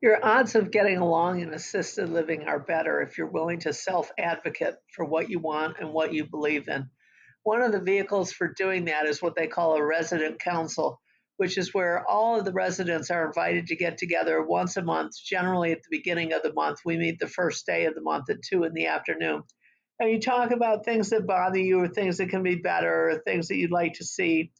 Your odds of getting along in assisted living are better if you're willing to self advocate for what you want and what you believe in. One of the vehicles for doing that is what they call a resident council, which is where all of the residents are invited to get together once a month, generally at the beginning of the month. We meet the first day of the month at 2 in the afternoon. And you talk about things that bother you or things that can be better or things that you'd like to see.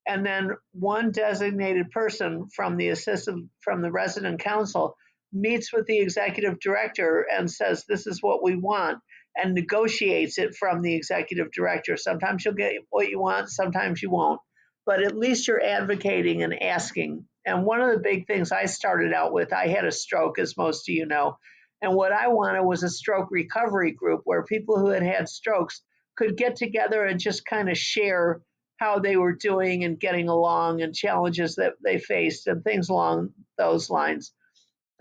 And then one designated person from the resident council meets with the executive director and says, this is what we want, and negotiates it from the executive director. Sometimes you'll get what you want, sometimes you won't. But at least you're advocating and asking. And one of the big things I started out with, I had a stroke, as most of you know. And what I wanted was a stroke recovery group where people who had had strokes could get together and just kind of share how they were doing and getting along and challenges that they faced and things along those lines.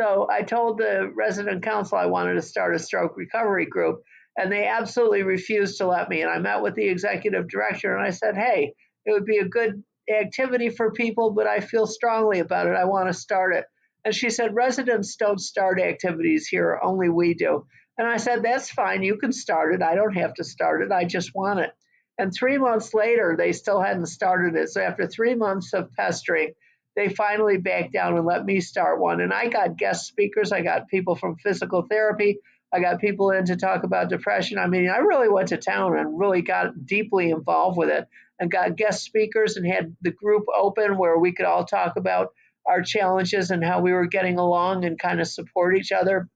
So I told the resident council I wanted to start a stroke recovery group, and they absolutely refused to let me. And I met with the executive director and I said, hey, it would be a good activity for people, but I feel strongly about it. I want to start it. And she said, residents don't start activities here, only we do. And I said, that's fine. You can start it. I don't have to start it. I just want it. And 3 months later, they still hadn't started it. So after 3 months of pestering, they finally backed down and let me start one. And I got guest speakers. I got people from physical therapy. I got people in to talk about depression. I mean, I really went to town and really got deeply involved with it and got guest speakers and had the group open where we could all talk about our challenges and how we were getting along and kind of support each other.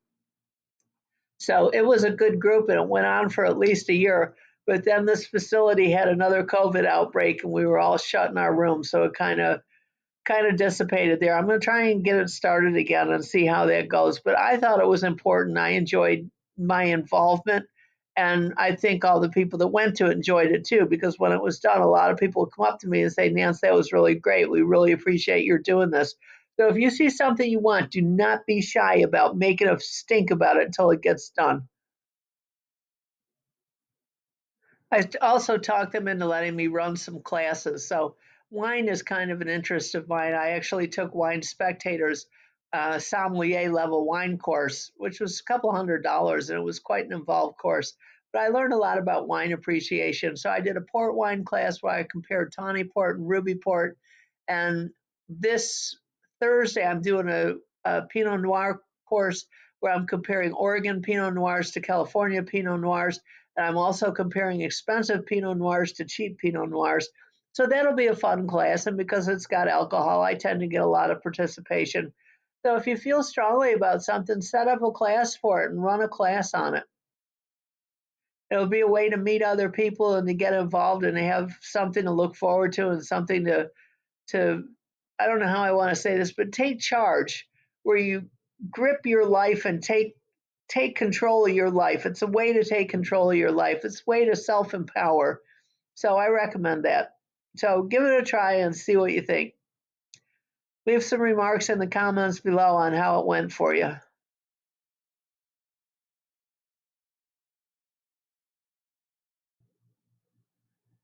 So it was a good group and it went on for at least a year. But then this facility had another COVID outbreak and we were all shut in our room. So it kind of dissipated there. I'm going to try and get it started again and see how that goes. But I thought it was important. I enjoyed my involvement. And I think all the people that went to it enjoyed it too, because when it was done, a lot of people would come up to me and say, Nance, that was really great. We really appreciate your doing this. So if you see something you want, do not be shy about making a stink about it until it gets done. I also talked them into letting me run some classes. So wine is kind of an interest of mine. I actually took Wine Spectator's sommelier level wine course, which was a couple $100, and it was quite an involved course. But I learned a lot about wine appreciation. So I did a port wine class where I compared tawny port and ruby port. And this Thursday, I'm doing a Pinot Noir course where I'm comparing Oregon Pinot Noirs to California Pinot Noirs, and I'm also comparing expensive Pinot Noirs to cheap Pinot Noirs. So that'll be a fun class. And because it's got alcohol, I tend to get a lot of participation. So if you feel strongly about something, set up a class for it and run a class on it. It'll be a way to meet other people and to get involved and to have something to look forward to and something to I don't know how I want to say this, but take charge where you grip your life and take control of your life. It's a way to take control of your life. It's a way to self-empower. So I recommend that. So give it a try and see what you think. Leave some remarks in the comments below on how it went for you.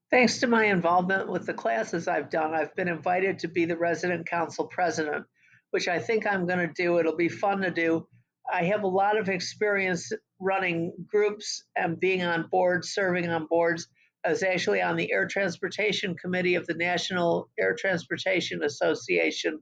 Thanks to my involvement with the classes I've done, I've been invited to be the resident council president, which I think I'm going to do. It'll be fun to do. I have a lot of experience running groups and being on boards, serving on boards. I was actually on the Air Transportation Committee of the National Air Transportation Association.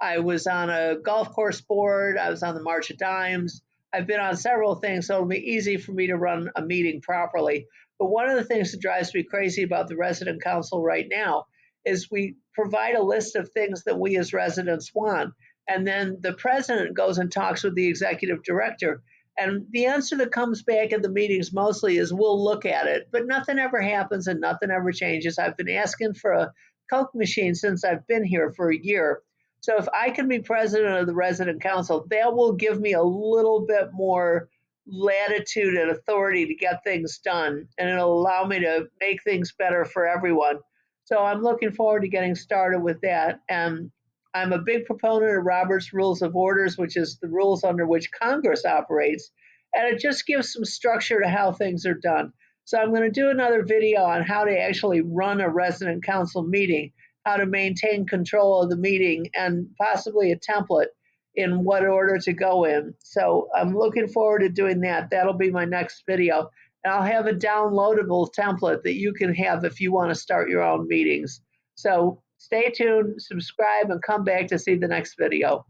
I was on a golf course board. I was on the March of Dimes. I've been on several things, so it'll be easy for me to run a meeting properly. But one of the things that drives me crazy about the resident council right now is we provide a list of things that we as residents want. And then the president goes and talks with the executive director. And the answer that comes back at the meetings mostly is we'll look at it, but nothing ever happens and nothing ever changes. I've been asking for a Coke machine since I've been here for a year. So if I can be president of the resident council, that will give me a little bit more latitude and authority to get things done, and it'll allow me to make things better for everyone. So I'm looking forward to getting started with that. And I'm a big proponent of Robert's Rules of Orders, which is the rules under which Congress operates, and it just gives some structure to how things are done. So I'm going to do another video on how to actually run a resident council meeting, how to maintain control of the meeting, and possibly a template. in what order to go in. So I'm looking forward to doing that. That'll be my next video. And I'll have a downloadable template that you can have if you want to start your own meetings. So stay tuned, subscribe, and come back to see the next video.